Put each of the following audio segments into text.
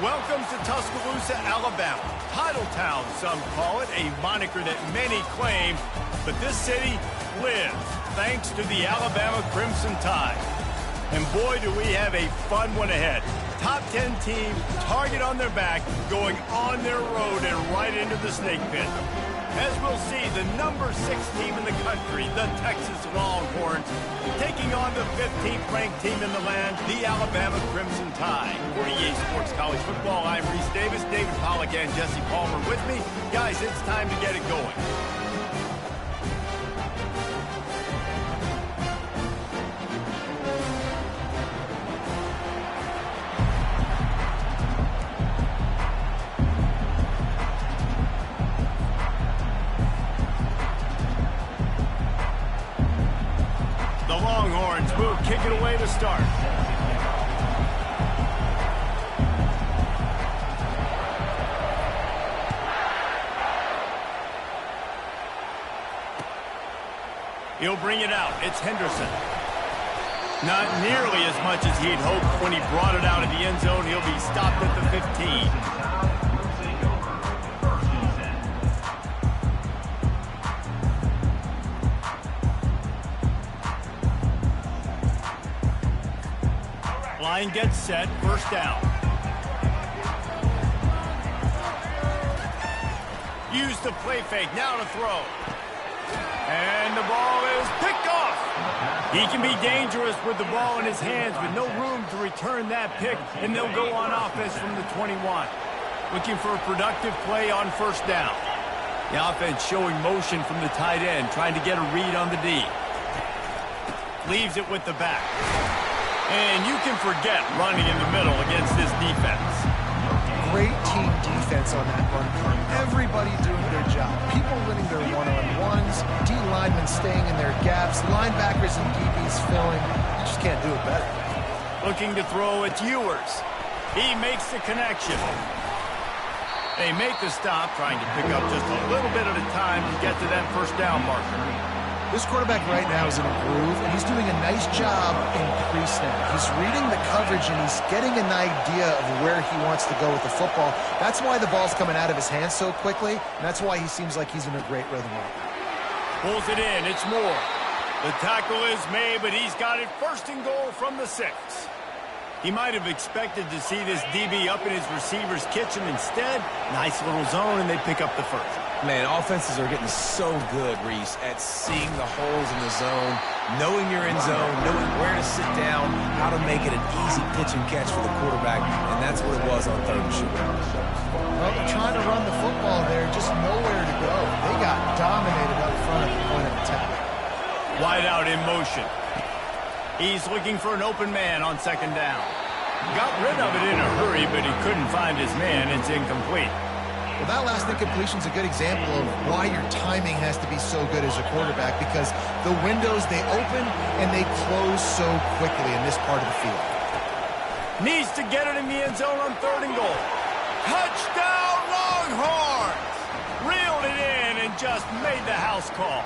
Welcome to Tuscaloosa, Alabama. Title Town, some call it, a moniker that many claim, but this city lives thanks to the Alabama Crimson Tide. And boy, do we have a fun one ahead. Top 10 team, target on their back, going on their road and right into the snake pit. As we'll see, the number 6 team in the country, the Texas Longhorns, taking on the 15th ranked team in the land, the Alabama Crimson Tide. For EA Sports College Football, I'm Reese Davis, David Pollack and Jesse Palmer with me. Guys, it's time to get it going. Longhorns will kick it away to start. He'll bring it out. It's Henderson. Not nearly as much as he'd hoped when he brought it out of the end zone. He'll be stopped at the 15. Line gets set, first down. Use the play fake, now to throw. And the ball is picked off. He can be dangerous with the ball in his hands with no room to return that pick, and they'll go on offense from the 21. Looking for a productive play on first down. The offense showing motion from the tight end, trying to get a read on the D. Leaves it with the back. And you can forget running in the middle against this defense. Great team defense on that run play. Everybody doing their job. People winning their one-on-ones, D linemen staying in their gaps, linebackers and DBs filling. You just can't do it better. Looking to throw, it's Ewers. He makes the connection. They make the stop, trying to pick up just a little bit at a time to get to that first down marker. This quarterback right now is in a groove, and he's doing a nice job in pre-snap. He's reading the coverage, and he's getting an idea of where he wants to go with the football. That's why the ball's coming out of his hands so quickly, and that's why he seems like he's in a great rhythm right now. Pulls it in, it's Moore. The tackle is made, but he's got it first and goal from the 6. He might have expected to see this DB up in his receiver's kitchen. Instead, nice little zone, and they pick up the first. Man, offenses are getting so good, Reese, at seeing the holes in the zone, knowing you're in zone, knowing where to sit down, how to make it an easy pitch and catch for the quarterback, and that's what it was on third and short. Well, they're trying to run the football there, just nowhere to go. They got dominated up front at the point of attack. Wide out in motion. He's looking for an open man on second down. Got rid of it in a hurry, but he couldn't find his man. It's incomplete. Well, that last incompletion is a good example of why your timing has to be so good as a quarterback, because the windows, they open and they close so quickly in this part of the field. Needs to get it in the end zone on third and goal. Touchdown, Longhorns! Reeled it in and just made the house call.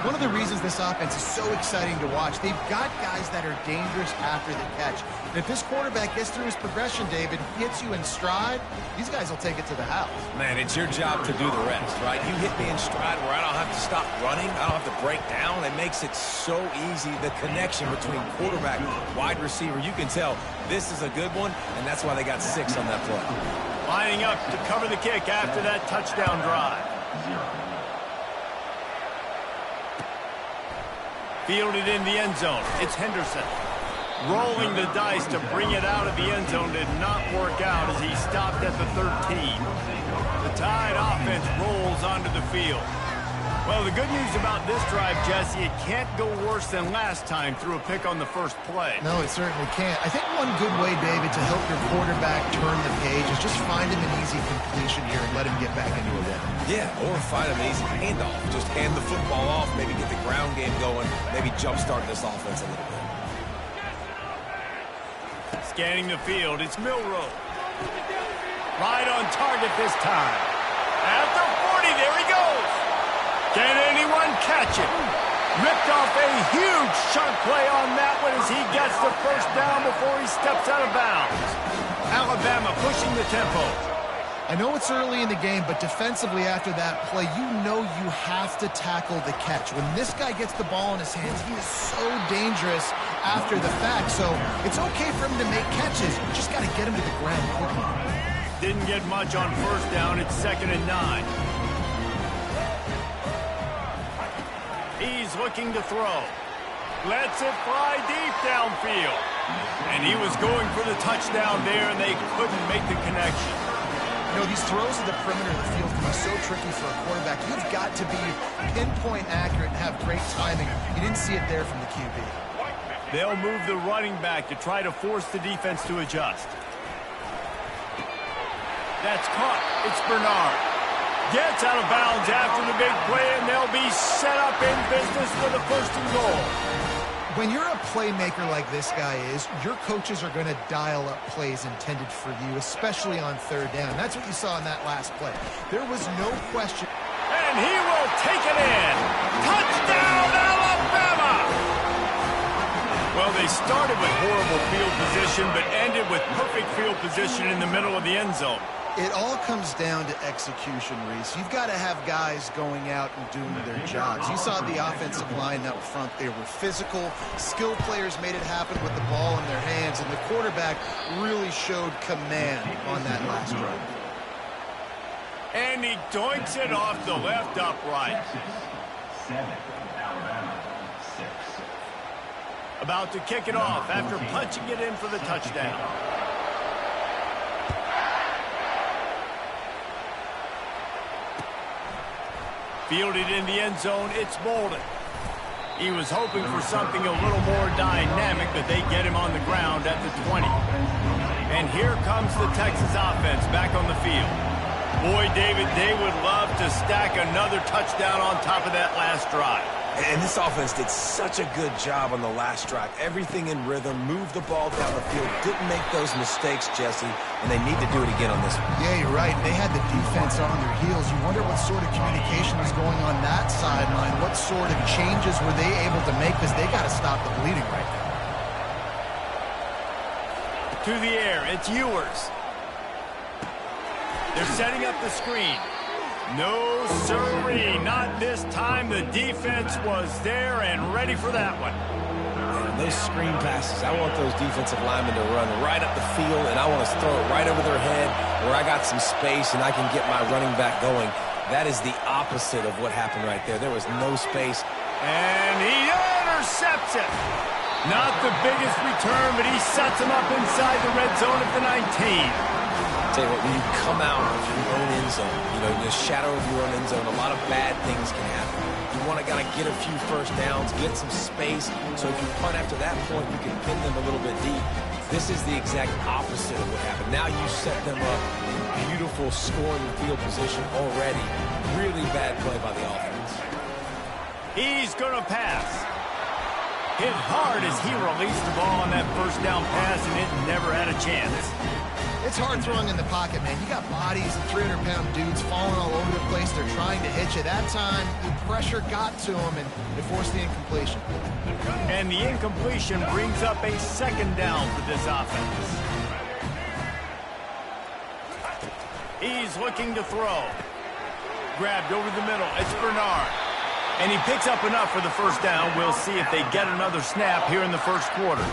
One of the reasons this offense is so exciting to watch, they've got guys that are dangerous after the catch. And if this quarterback gets through his progression, David, hits you in stride, these guys will take it to the house. Man, it's your job to do the rest, right? You hit me in stride where I don't have to stop running. I don't have to break down. It makes it so easy. The connection between quarterback and wide receiver, you can tell this is a good one, and that's why they got 6 on that play. Lining up to cover the kick after that touchdown drive. Fielded in the end zone. It's Henderson. Rolling the dice to bring it out of the end zone did not work out as he stopped at the 13. The Tide offense rolls onto the field. Well, the good news about this drive, Jesse, it can't go worse than last time through a pick on the first play. No, it certainly can't. I think one good way, David, to help your quarterback turn the page is just find him an easy completion here and let him get back into a rhythm. Yeah, or find him an easy handoff. Just hand the football off, maybe get the ground game going, maybe jumpstart this offense a little bit. Scanning the field, it's Milroe. Right on target this time. At the 40, there he goes. Can anyone catch it? Ripped off a huge chunk play on that one as he gets the first down before he steps out of bounds. Alabama pushing the tempo. I know it's early in the game, but defensively after that play, you know you have to tackle the catch. When this guy gets the ball in his hands, he is so dangerous after the fact. So it's okay for him to make catches. You just got to get him to the ground quickly. Didn't get much on first down. It's 2nd and 9. He's looking to throw. Lets it fly deep downfield. And he was going for the touchdown there, and they couldn't make the connection. You know, these throws at the perimeter of the field can be so tricky for a quarterback. You've got to be pinpoint accurate and have great timing. You didn't see it there from the QB. They'll move the running back to try to force the defense to adjust. That's caught. It's Bernard. Gets out of bounds after the big play, and they'll be set up in business for the 1st and goal. When you're a playmaker like this guy is, your coaches are going to dial up plays intended for you, especially on 3rd down. That's what you saw in that last play. There was no question. And he will take it in. Touchdown, Alabama! Well, they started with horrible field position, but ended with perfect field position in the middle of the end zone. It all comes down to execution, Reese. You've got to have guys going out and doing their jobs. You saw the offensive line up front. They were physical. Skill players made it happen with the ball in their hands, and the quarterback really showed command on that last drive. And he doinks it off the left upright. 7, Alabama, 6. About to kick it off after punching it in for the touchdown. Fielded in the end zone, it's Bolden. He was hoping for something a little more dynamic, but they get him on the ground at the 20. And here comes the Texas offense back on the field. Boy, David, they would love to stack another touchdown on top of that last drive. And this offense did such a good job on the last drive. Everything in rhythm, moved the ball down the field, didn't make those mistakes, Jesse, and they need to do it again on this one. Yeah, you're right. They had the defense on their heels. You wonder what sort of communication was going on that sideline. What sort of changes were they able to make? Because they got to stop the bleeding right now. To the air, it's Ewers. They're setting up the screen. No, sirree, not this time. The defense was there and ready for that one. And those screen passes, I want those defensive linemen to run right up the field, and I want to throw it right over their head where I got some space and I can get my running back going. That is the opposite of what happened right there. There was no space. And he intercepts it. Not the biggest return, but he sets him up inside the red zone at the 19. Tell you what, when you come out of your own end zone, you know, in the shadow of your own end zone, a lot of bad things can happen. You want to kind of get a few first downs, get some space, so if you punt after that point, you can pin them a little bit deep. This is the exact opposite of what happened. Now you set them up in beautiful scoring field position already. Really bad play by the offense. He's going to pass. Hit hard as he released the ball on that first down pass, and it never had a chance. It's hard throwing in the pocket, man. You got bodies and 300-pound dudes falling all over the place. They're trying to hit you. That time, the pressure got to him, and it forced the incompletion. And the incompletion brings up a 2nd down for this offense. He's looking to throw. Grabbed over the middle. It's Bernard. And he picks up enough for the first down. We'll see if they get another snap here in the first quarter.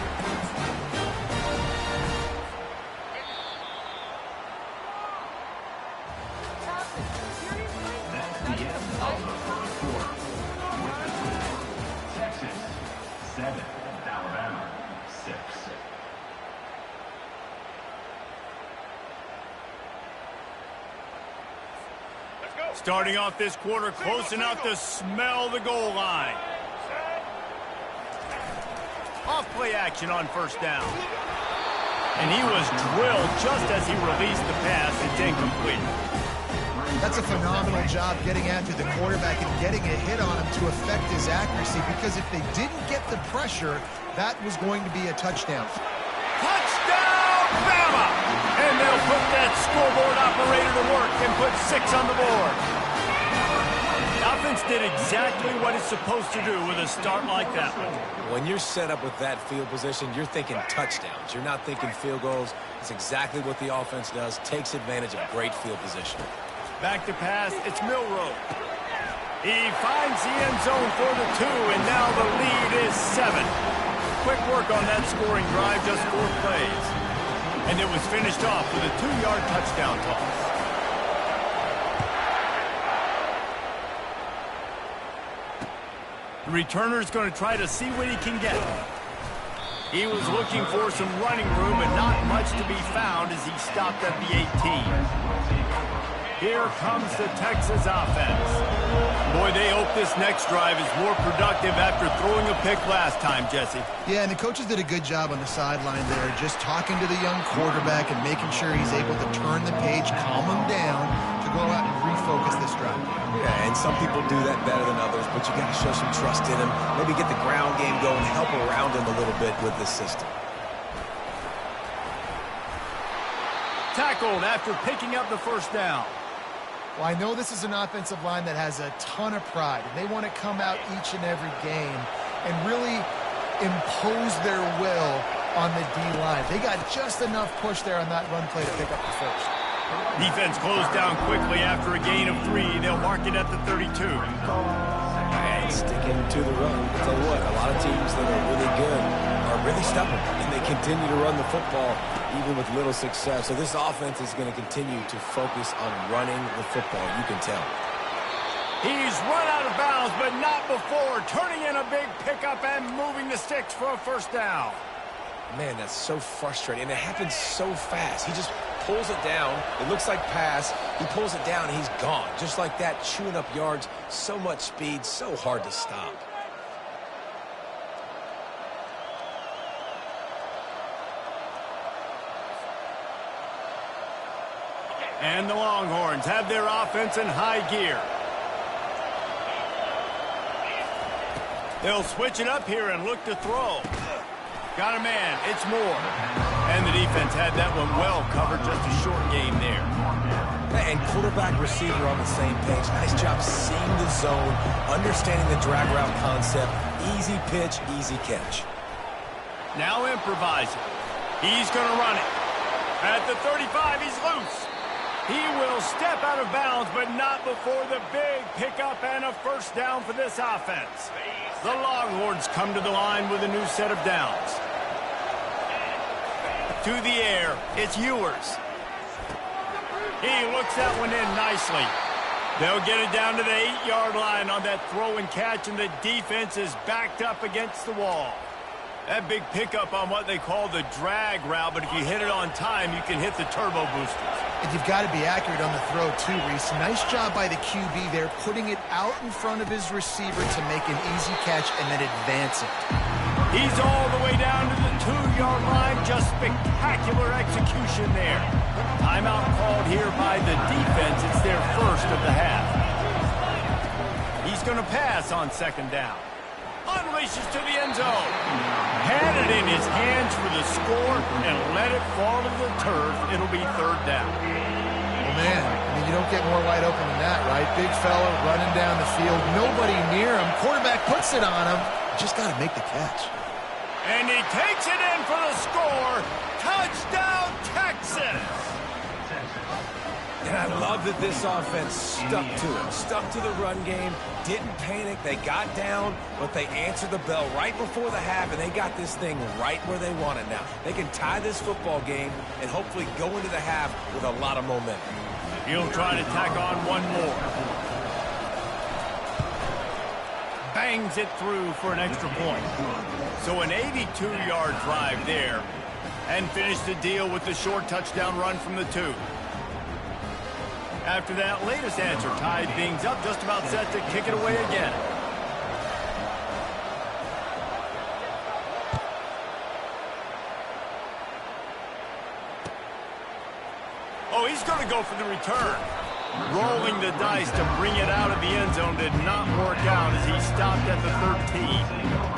Texas, 7, Alabama, 6. Starting off this quarter, close enough to smell the goal line. Off play action on first down. And he was drilled just as he released the pass. It's incomplete. That's a phenomenal job getting after the quarterback and getting a hit on him to affect his accuracy, because if they didn't get the pressure, that was going to be a touchdown. Touchdown, Bama! And they'll put that scoreboard operator to work and put 6 on the board. Now offense did exactly what it's supposed to do with a start like that one. When you're set up with that field position, you're thinking touchdowns. You're not thinking field goals. It's exactly what the offense does, takes advantage of great field position. Back to pass, it's Milroe. He finds the end zone for the 2, and now the lead is 7. Quick work on that scoring drive, just 4 plays. And it was finished off with a 2-yard touchdown toss. The returner's going to try to see what he can get. He was looking for some running room, but not much to be found as he stopped at the 18. Here comes the Texas offense. Boy, they hope this next drive is more productive after throwing a pick last time, Jesse. Yeah, and the coaches did a good job on the sideline there, just talking to the young quarterback and making sure he's able to turn the page, calm him down, to go out and refocus this drive. Yeah, and some people do that better than others, but you got to show some trust in him. Maybe get the ground game going, help around him a little bit with this system. Tackled after picking up the first down. Well, I know this is an offensive line that has a ton of pride, and they want to come out each and every game and really impose their will on the D-line. They got just enough push there on that run play to pick up the first. Defense closed down quickly after a gain of 3. They'll mark it at the 32. And sticking to the run. I'll tell you what, a lot of teams that are really good are really stubborn, and they continue to run the football even with little success. So this offense is going to continue to focus on running the football. You can tell. He's run out of bounds, but not before turning in a big pickup and moving the sticks for a first down. Man, that's so frustrating, and it happens so fast. He just pulls it down. It looks like pass. He pulls it down, and he's gone. Just like that, chewing up yards. So much speed, so hard to stop. And the Longhorns have their offense in high gear. They'll switch it up here and look to throw. Got a man, it's Moore. And the defense had that one well covered, just a short game there. And quarterback receiver on the same page. Nice job seeing the zone, understanding the drag route concept. Easy pitch, easy catch. Now improvising. He's going to run it. At the 35, he's loose. He will step out of bounds, but not before the big pickup and a first down for this offense. The Longhorns come to the line with a new set of downs. To the air, it's Ewers. He looks that one in nicely. They'll get it down to the 8-yard line on that throw and catch, and the defense is backed up against the wall. That big pickup on what they call the drag route, but if you hit it on time, you can hit the turbo boosters. And you've got to be accurate on the throw, too, Reese. Nice job by the QB there, putting it out in front of his receiver to make an easy catch and then advance it. He's all the way down to the 2-yard line. Just spectacular execution there. Timeout called here by the defense. It's their first of the half. He's going to pass on second down. Unleashes to the end zone. Had it in his hands for the score and let it fall to the turf. It'll be third down. Well, man, I mean, you don't get more wide open than that, right? Big fella running down the field. Nobody near him. Quarterback puts it on him. Just got to make the catch. And he takes it in for the score. Touchdown, Texas! And I love that this offense stuck to it. Stuck to the run game. Didn't panic. They got down, but they answered the bell right before the half, and they got this thing right where they want it now. They can tie this football game and hopefully go into the half with a lot of momentum. He'll try to tack on one more. Bangs it through for an extra point. So an 82-yard drive there, and finish the deal with the short touchdown run from the 2. After that latest answer tied things up, just about set to kick it away again. Oh, he's going to go for the return. Rolling the dice to bring it out of the end zone did not work out as he stopped at the 13.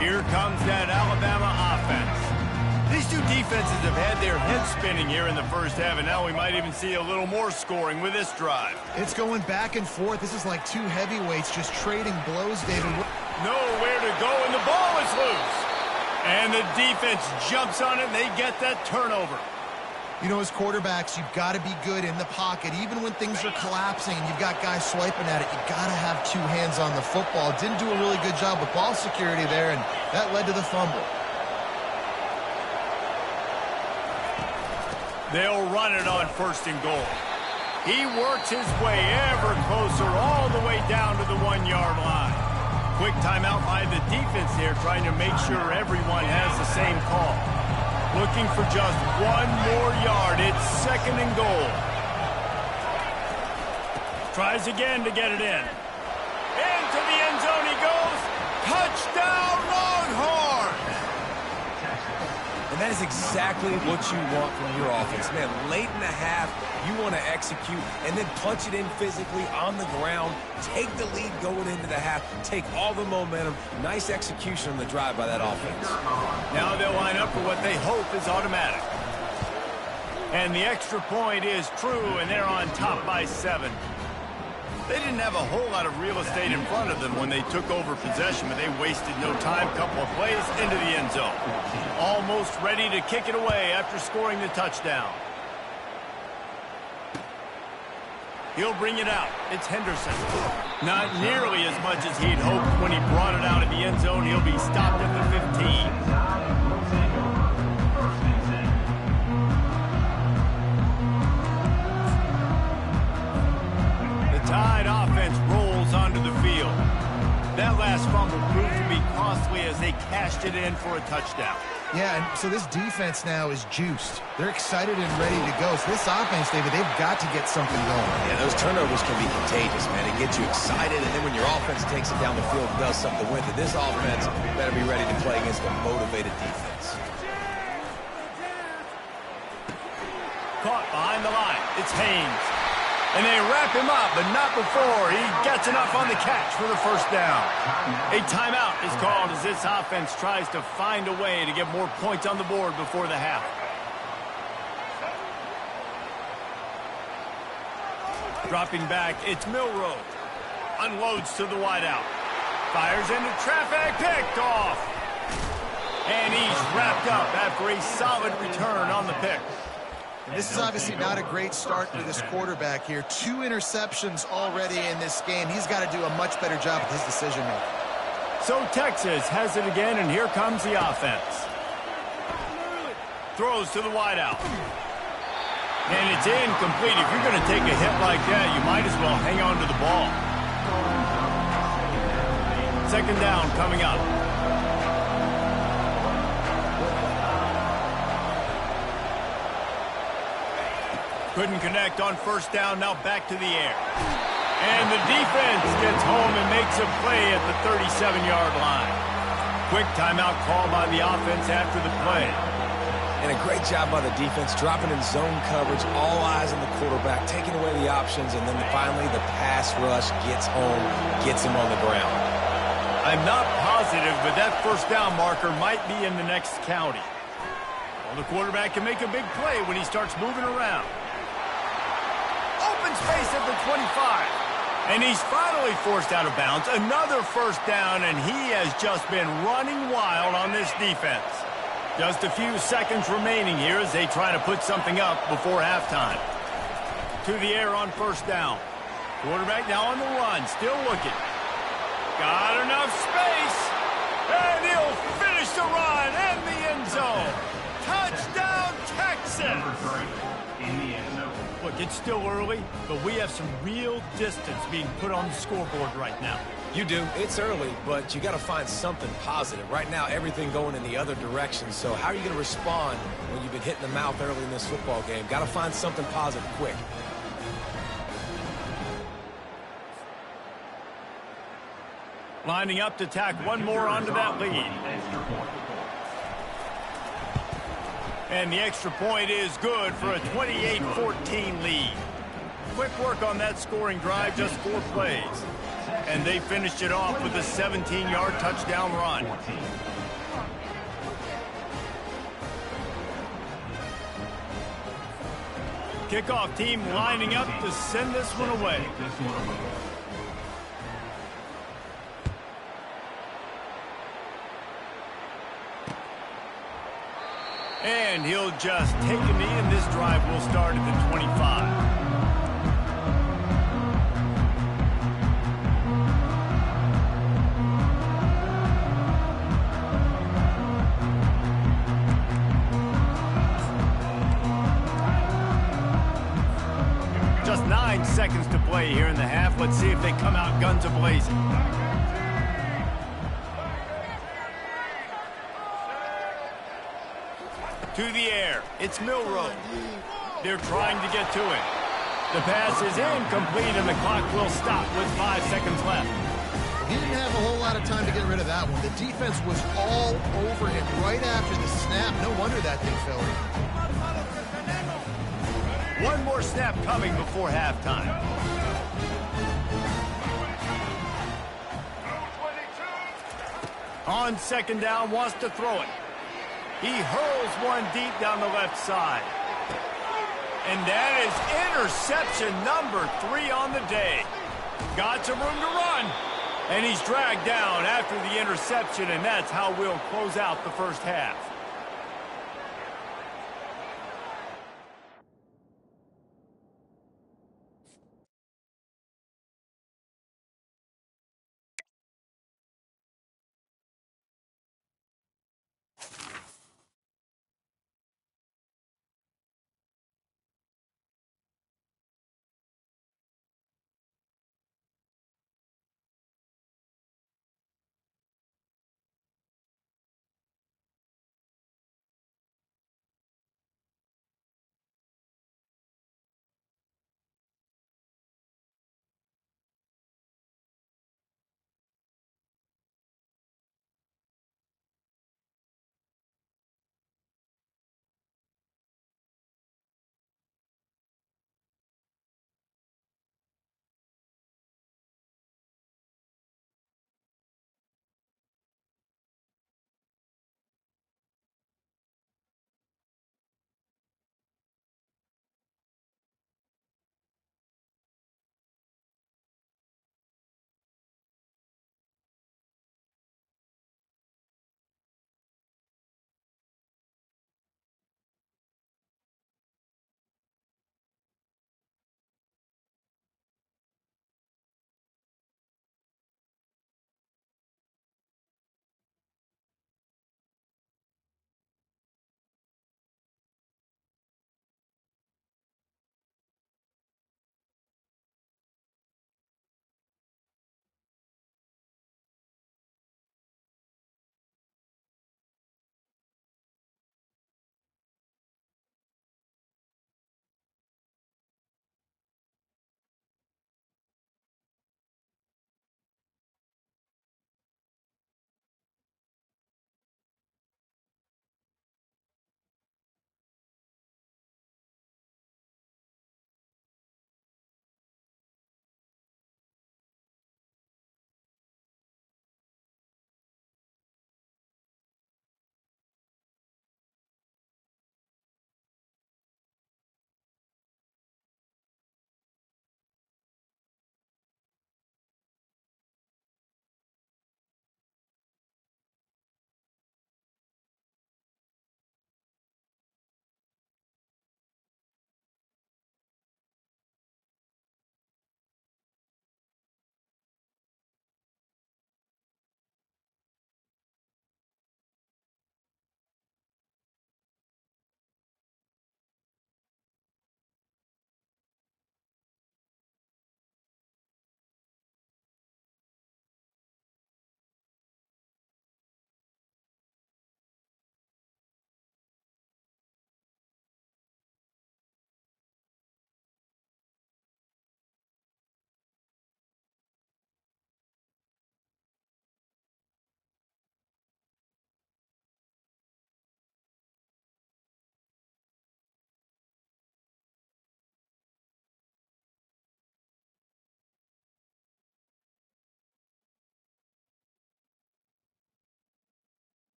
Here comes that Alabama offense. The These two defenses have had their heads spinning here in the first half, and now we might even see a little more scoring with this drive. It's going back and forth. This is like two heavyweights just trading blows, David. Nowhere to go, and the ball is loose. And the defense jumps on it, and they get that turnover. You know, as quarterbacks, you've got to be good in the pocket. Even when things are collapsing and you've got guys swiping at it, you've got to have two hands on the football. Didn't do a really good job with ball security there, and that led to the fumble. They'll run it on 1st and goal. He works his way ever closer all the way down to the 1-yard line. Quick timeout by the defense there, trying to make sure everyone has the same call. Looking for just 1 more yard. It's 2nd and goal. Tries again to get it in. Into the end zone he goes. Touchdown, Longhorn! And that is exactly what you want from your offense. Man, late in the half, you want to execute and then punch it in physically on the ground. Take the lead going into the half. Take all the momentum. Nice execution on the drive by that offense. Now they'll line up for what they hope is automatic. And the extra point is true, and they're on top by 7. They didn't have a whole lot of real estate in front of them when they took over possession, but they wasted no time. Couple of plays into the end zone. Almost ready to kick it away after scoring the touchdown. He'll bring it out. It's Henderson. Not nearly as much as he'd hoped when he brought it out of the end zone. He'll be stopped at the 15. Tide offense rolls onto the field. That last fumble proved to be costly as they cashed it in for a touchdown. Yeah, and so this defense now is juiced. They're excited and ready to go. So this offense, David, they've got to get something going. Yeah, those turnovers can be contagious, man. It gets you excited, and then when your offense takes it down the field and does something with it, this offense better be ready to play against a motivated defense. Caught behind the line. It's Haynes. And they wrap him up, but not before he gets enough on the catch for the first down. A timeout is called as this offense tries to find a way to get more points on the board before the half. Dropping back, it's Milroe. Unloads to the wideout. Fires into traffic, picked off. And he's wrapped up after a solid return on the pick. This is obviously not a great start for this quarterback here. 2 interceptions already in this game. He's got to do a much better job with his decision-making. So Texas has it again, and here comes the offense. Throws to the wideout. And it's incomplete. If you're going to take a hit like that, you might as well hang on to the ball. 2nd down coming up. Couldn't connect on 1st down, now back to the air. And the defense gets home and makes a play at the 37-yard line. Quick timeout call by the offense after the play. And a great job by the defense, dropping in zone coverage, all eyes on the quarterback, taking away the options, and then finally the pass rush gets home, gets him on the ground. I'm not positive, but that 1st down marker might be in the next county. Well, the quarterback can make a big play when he starts moving around. Open space at the 25. And he's finally forced out of bounds. Another 1st down, and he has just been running wild on this defense. Just a few seconds remaining here as they try to put something up before halftime. To the air on 1st down. Quarterback now on the run, still looking. Got enough space. And he'll finish the run in the end zone. Touchdown, Texas! In the end zone. Look, it's still early, but we have some real distance being put on the scoreboard right now. You do. It's early, but you got to find something positive. Right now, everything going in the other direction. So how are you going to respond when you've been hit in the mouth early in this football game? Got to find something positive quick. Lining up to tack one more onto that lead. And the extra point is good for a 28-14 lead. Quick work on that scoring drive, just 4 plays. And they finished it off with a 17-yard touchdown run. Kickoff team lining up to send this one away. And he'll just take a knee, and this drive will start at the 25. Just 9 seconds to play here in the half. Let's see if they come out guns a-blazing. To the air. It's Milroe. They're trying to get to him. The pass is incomplete, and the clock will stop with 5 seconds left. He didn't have a whole lot of time to get rid of that one. The defense was all over him right after the snap. No wonder that thing fell in. One more snap coming before halftime. On second down, wants to throw it. He hurls one deep down the left side. And that is interception number 3 on the day. Got some room to run. And he's dragged down after the interception, and that's how we'll close out the first half.